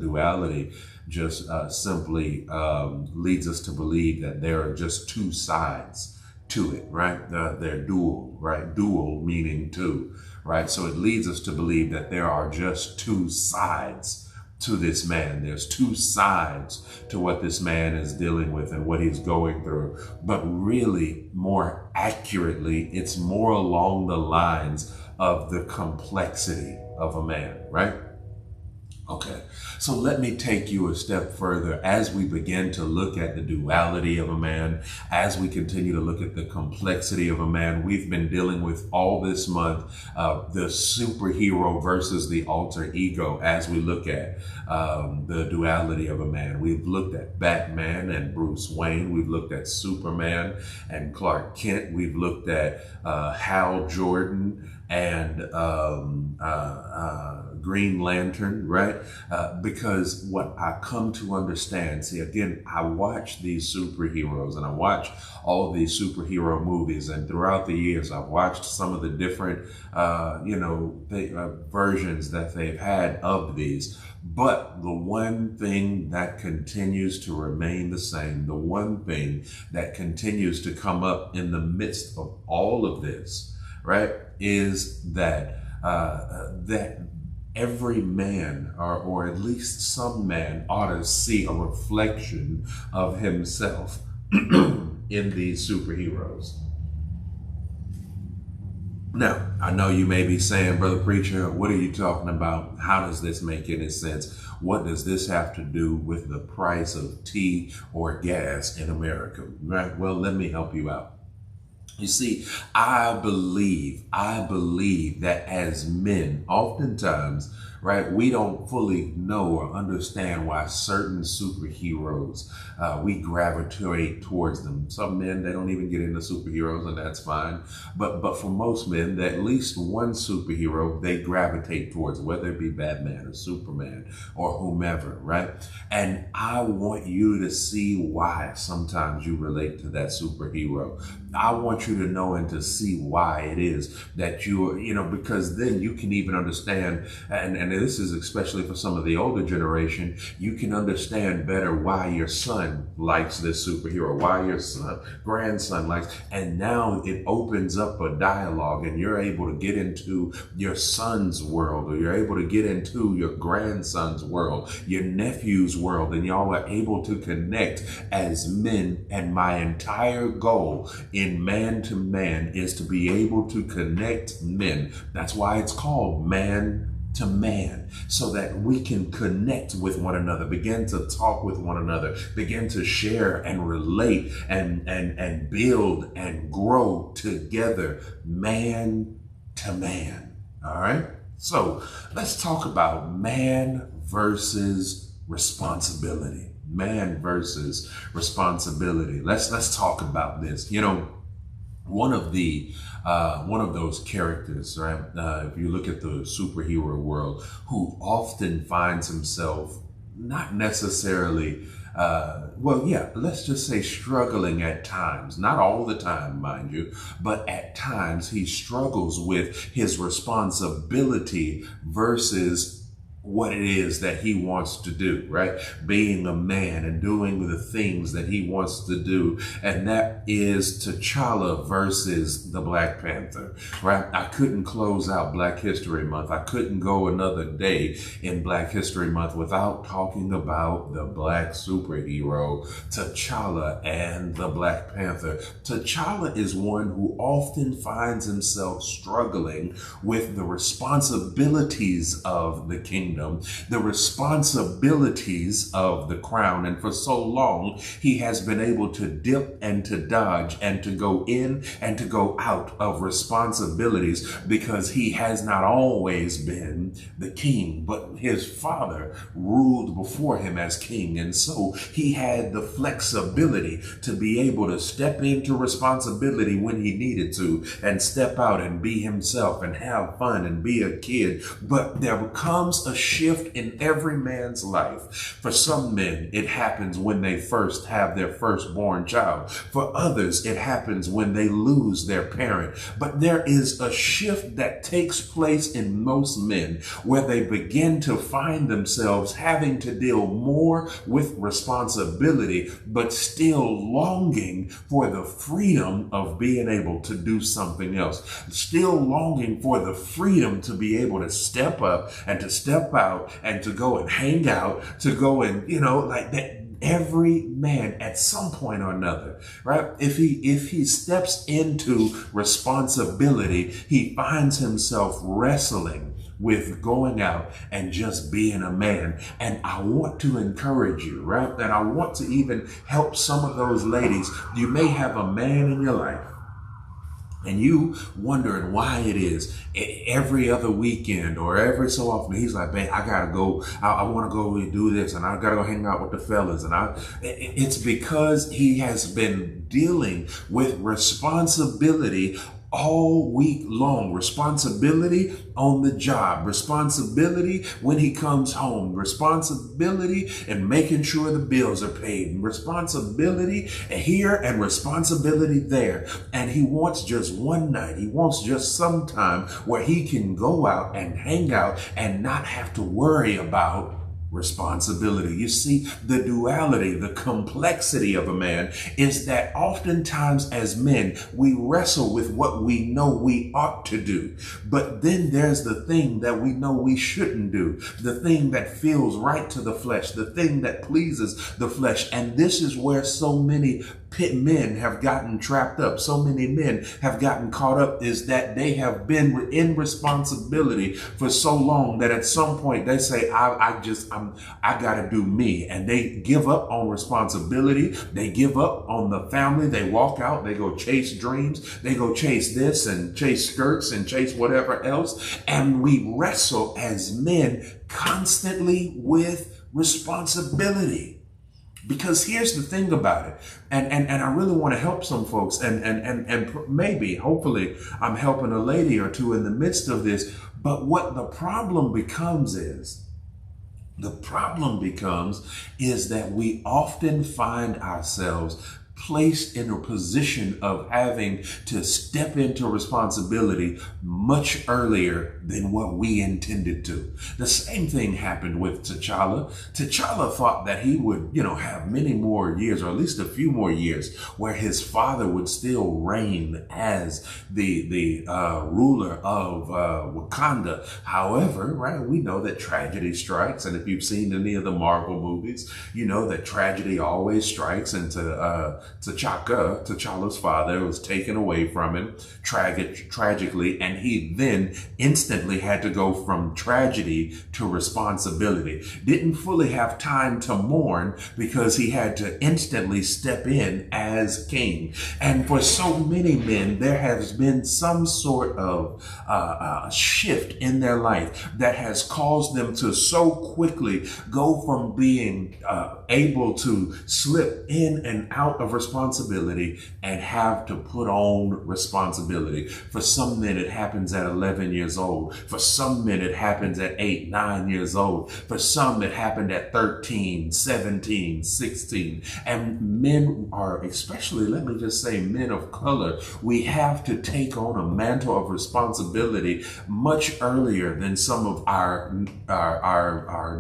Duality just simply leads us to believe that there are just two sides to it, right? They're dual, right? Dual meaning two, right? So it leads us to believe that there are just two sides to this man. There's two sides to what this man is dealing with and what he's going through. But really, more accurately, it's more along the lines of the complexity of a man, right? Okay, so let me take you a step further as we begin to look at the duality of a man, as we continue to look at the complexity of a man. We've been dealing with all this month the superhero versus the alter ego as we look at the duality of a man. We've looked at Batman and Bruce Wayne. We've looked at Superman and Clark Kent. We've looked at Hal Jordan and Green Lantern, right? Because what I come to understand, see, again, I watch these superheroes and I watch all of these superhero movies, and throughout the years, I've watched some of the different, versions that they've had of these. But the one thing that continues to remain the same, the one thing that continues to come up in the midst of all of this, right, is that that every man, or at least some man, ought to see a reflection of himself in these superheroes. Now, I know you may be saying, Brother Preacher, what are you talking about? How does this make any sense? What does this have to do with the price of tea or gas in America? Right? Well, let me help you out. You see, I believe that as men, oftentimes, right, we don't fully know or understand why certain superheroes, we gravitate towards them. Some men, they don't even get into superheroes, and that's fine. But for most men, at least one superhero they gravitate towards, whether it be Batman or Superman or whomever, right? And I want you to see why sometimes you relate to that superhero. I want you to know and to see why it is that you're, because then you can even understand, and this is especially for some of the older generation, you can understand better why your son likes this superhero, why your grandson likes, and now it opens up a dialogue and you're able to get into your son's world, or you're able to get into your grandson's world, your nephew's world, and y'all are able to connect as men. And my entire goal in Man to Man is to be able to connect men. That's why it's called Man to Man, so that we can connect with one another, begin to talk with one another, begin to share and relate and build and grow together, man to man. All right. So let's talk about man versus responsibility. Man versus responsibility. Let's talk about this. One of those characters, right? If you look at the superhero world, who often finds himself not necessarily, let's just say struggling at times, not all the time, mind you, but at times he struggles with his responsibility versus what it is that he wants to do, right? Being a man and doing the things that he wants to do. And that is T'Challa versus the Black Panther, right? I couldn't close out Black History Month. I couldn't go another day in Black History Month without talking about the Black superhero, T'Challa, and the Black Panther. T'Challa is one who often finds himself struggling with the responsibilities of the kingdom, the responsibilities of the crown. And for so long, he has been able to dip and to dodge and to go in and to go out of responsibilities because he has not always been the king, but his father ruled before him as king. And so he had the flexibility to be able to step into responsibility when he needed to and step out and be himself and have fun and be a kid. But there comes a shift in every man's life. For some men, it happens when they first have their firstborn child. For others, it happens when they lose their parent. But there is a shift that takes place in most men where they begin to find themselves having to deal more with responsibility, but still longing for the freedom of being able to do something else, still longing for the freedom to be able to step up and to step out and to go and hang out, to go and, like that. Every man at some point or another, right? If he steps into responsibility, he finds himself wrestling with going out and just being a man. And I want to encourage you, right? And I want to even help some of those ladies. You may have a man in your life, and you wondering why it is every other weekend or every so often he's like, man, I gotta go. I want to go and do this, and I gotta go hang out with the fellas. And it's because he has been dealing with responsibility all week long. Responsibility on the job, responsibility when he comes home, responsibility and making sure the bills are paid, responsibility here and responsibility there. And he wants just one night. He wants just some time where he can go out and hang out and not have to worry about responsibility. You see, the duality, the complexity of a man is that oftentimes as men, we wrestle with what we know we ought to do. But then there's the thing that we know we shouldn't do, the thing that feels right to the flesh, the thing that pleases the flesh. And this is where so many men have gotten trapped up. So many men have gotten caught up, is that they have been in responsibility for so long that at some point they say, I gotta do me. And they give up on responsibility. They give up on the family. They walk out, they go chase dreams. They go chase this and chase skirts and chase whatever else. And we wrestle as men constantly with responsibility. Because here's the thing about it, and I really want to help some folks, and maybe, hopefully, I'm helping a lady or two in the midst of this. But what the problem becomes is that we often find ourselves placed in a position of having to step into responsibility much earlier than what we intended to. The same thing happened with T'Challa. T'Challa thought that he would, have many more years, or at least a few more years, where his father would still reign as the ruler of Wakanda. However, right, we know that tragedy strikes, and if you've seen any of the Marvel movies, you know that tragedy always strikes, and T'Challa's father, was taken away from him tragically, and he then instantly had to go from tragedy to responsibility. Didn't fully have time to mourn because he had to instantly step in as king. And for so many men, there has been some sort of shift in their life that has caused them to so quickly go from being able to slip in and out of responsibility and have to put on responsibility. For some men, it happens at 11 years old. For some men, it happens at 8, 9 years old. For some, it happened at 13, 17, 16. And men are, especially, let me just say, men of color, we have to take on a mantle of responsibility much earlier than some of our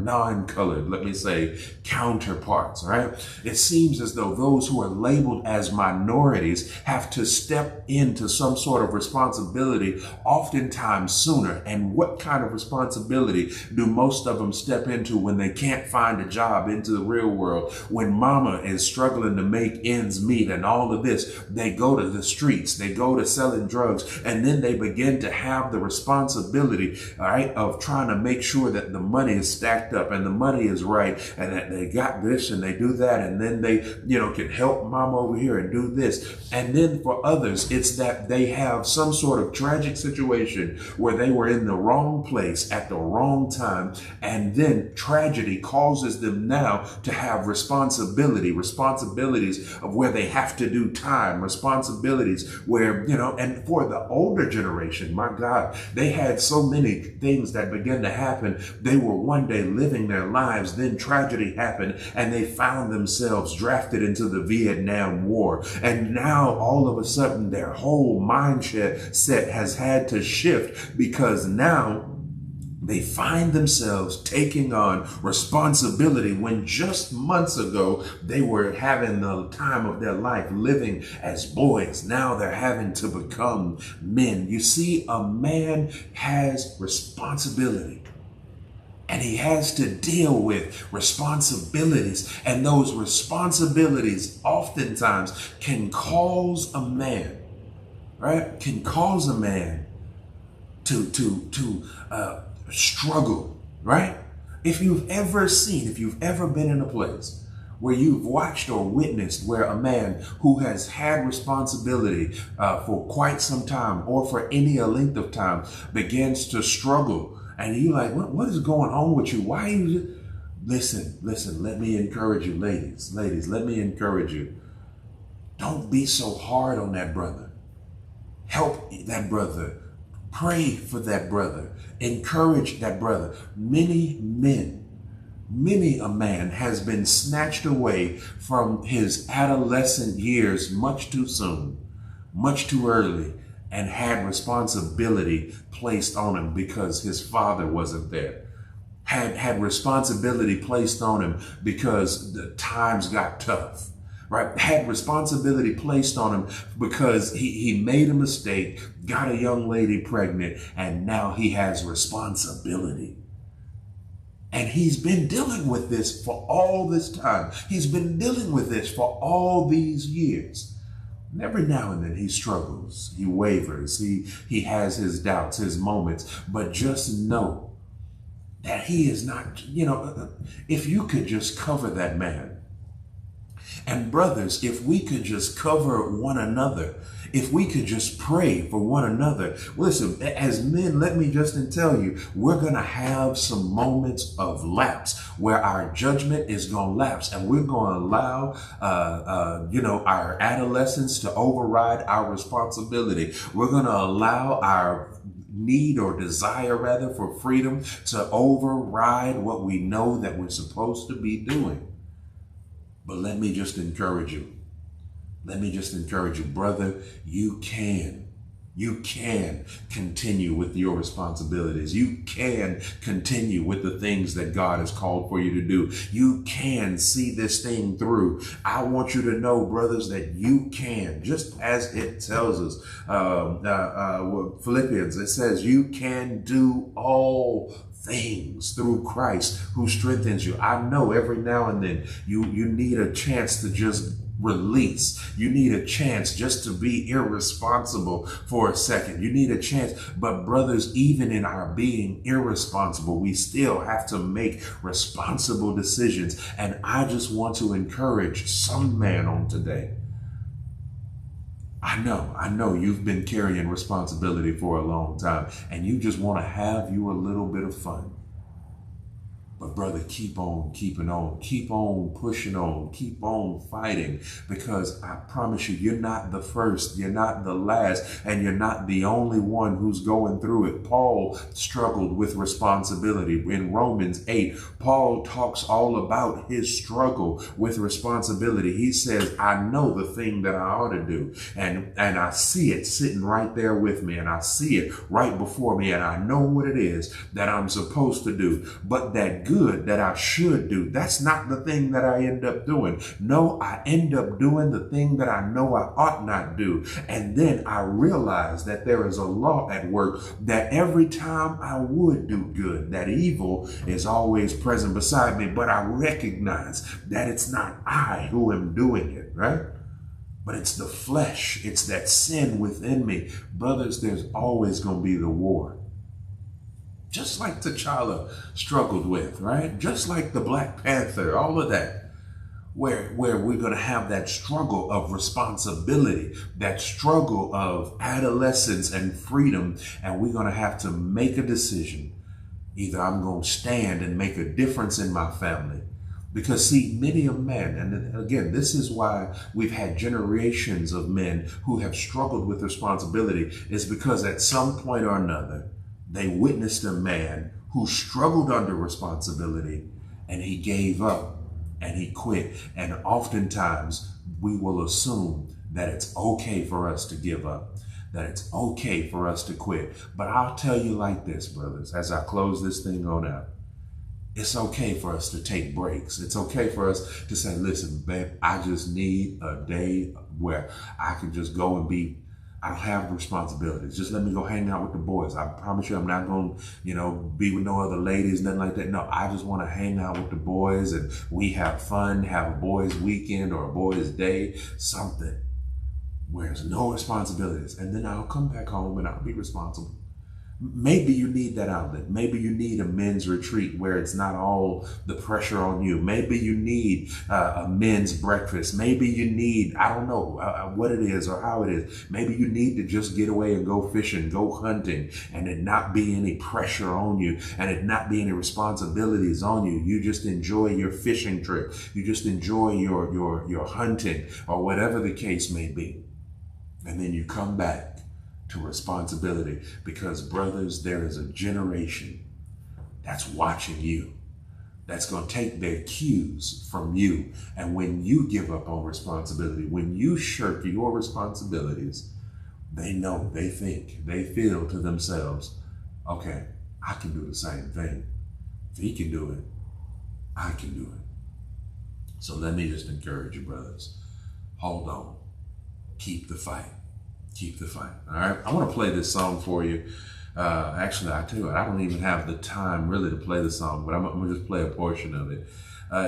non-colored, let me say, counterparts, right? It seems as though those who are labeled as minorities have to step into some sort of responsibility oftentimes sooner. And what kind of responsibility do most of them step into when they can't find a job into the real world? When mama is struggling to make ends meet and all of this, they go to the streets, they go to selling drugs, and then they begin to have the responsibility, all right, of trying to make sure that the money is stacked up and the money is right, and that they got this and they do that, and then they, can help mama over here and do this. And then for others, it's that they have some sort of tragic situation where they were in the wrong place at the wrong time. And then tragedy causes them now to have responsibilities of where they have to do time, responsibilities where, and for the older generation, my God, they had so many things that began to happen. They were one day living their lives, then tragedy happened, and they found themselves drafted into the Vietnam War. And now all of a sudden their whole mindset has had to shift, because now they find themselves taking on responsibility when just months ago they were having the time of their life living as boys. Now they're having to become men. You see, a man has responsibility. And he has to deal with responsibilities. And those responsibilities oftentimes can cause a man, right? Can cause a man to struggle, right? If you've ever been in a place where you've watched or witnessed where a man who has had responsibility for quite some time or for any length of time begins to struggle, and you're like, what is going on with you? Why are you? Listen, let me encourage you, ladies, let me encourage you. Don't be so hard on that brother. Help that brother. Pray for that brother. Encourage that brother. Many a man has been snatched away from his adolescent years much too soon, much too early, and had responsibility placed on him because his father wasn't there. Had responsibility placed on him because the times got tough. Right? Had responsibility placed on him because he made a mistake, got a young lady pregnant, and now he has responsibility. And he's been dealing with this for all this time. He's been dealing with this for all these years. And every now and then he struggles, he wavers, he has his doubts, his moments, but just know that he is not, if you could just cover that man. And brothers, if we could just cover one another, if we could just pray for one another. Listen, as men, let me just tell you, we're going to have some moments of lapse where our judgment is going to lapse, and we're going to allow, our adolescence to override our responsibility. We're going to allow our need or desire, rather, for freedom to override what we know that we're supposed to be doing. But let me just encourage you. Brother, you can continue with your responsibilities. You can continue with the things that God has called for you to do. You can see this thing through. I want you to know, brothers, that you can, just as it tells us, Philippians, it says you can do all things through Christ who strengthens you. I know every now and then you need a chance to just release. You need a chance just to be irresponsible for a second. You need a chance. But brothers, even in our being irresponsible, we still have to make responsible decisions. And I just want to encourage some man on today. I know you've been carrying responsibility for a long time and you just want to have you a little bit of fun. But brother, keep on keeping on, keep on pushing on, keep on fighting, because I promise you, you're not the first, you're not the last, and you're not the only one who's going through it. Paul struggled with responsibility. In Romans 8, Paul talks all about his struggle with responsibility. He says, I know the thing that I ought to do, and I see it sitting right there with me, and I see it right before me, and I know what it is that I'm supposed to do. But that good that I should do, that's not the thing that I end up doing. No, I end up doing the thing that I know I ought not do. And then I realize that there is a law at work, that every time I would do good, that evil is always present beside me. But I recognize that it's not I who am doing it, right? But it's the flesh. It's that sin within me. Brothers, there's always going to be the war. Just like T'Challa struggled with, right? Just like the Black Panther, all of that. where we're going to have that struggle of responsibility, that struggle of adolescence and freedom, and we're going to have to make a decision. Either I'm going to stand and make a difference in my family. Because see, many a man, and again, this is why we've had generations of men who have struggled with responsibility, is because at some point or another, they witnessed a man who struggled under responsibility and he gave up and he quit. And oftentimes we will assume that it's okay for us to give up, that it's okay for us to quit. But I'll tell you like this, brothers, as I close this thing on out. It's okay for us to take breaks. It's okay for us to say, listen, babe, I just need a day where I can just go and I don't have responsibilities. Just let me go hang out with the boys. I promise you I'm not going to, be with no other ladies, nothing like that. No, I just want to hang out with the boys and we have fun, have a boys' weekend or a boys' day, something where there's no responsibilities. And then I'll come back home and I'll be responsible. Maybe you need that outlet. Maybe you need a men's retreat where it's not all the pressure on you. Maybe you need a men's breakfast. Maybe you need, I don't know what it is or how it is. Maybe you need to just get away and go fishing, go hunting, and it not be any pressure on you and it not be any responsibilities on you. You just enjoy your fishing trip. You just enjoy your hunting or whatever the case may be. And then you come back to responsibility, because brothers, there is a generation that's watching you, that's going to take their cues from you. And when you give up on responsibility, when you shirk your responsibilities, they know, they think, they feel to themselves, okay, I can do the same thing. If he can do it, I can do it. So let me just encourage you, brothers, hold on, keep the fight. Keep the fight. All right. I want to play this song for you. Actually, I tell you what, I don't even have the time really to play the song, but I'm going to just play a portion of it.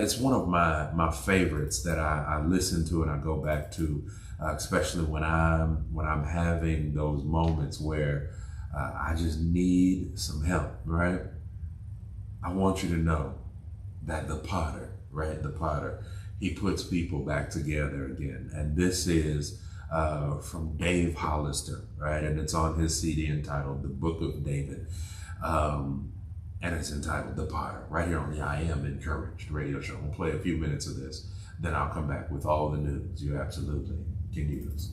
It's one of my favorites that I listen to and I go back to, especially when I'm having those moments where I just need some help. Right. I want you to know that the potter, right? The potter, he puts people back together again. And this is from Dave Hollister, right? And it's on his CD entitled The Book of David. And it's entitled The Potter, right here on the I Am Encouraged radio show. We'll play a few minutes of this, then I'll come back with all the news you absolutely can use.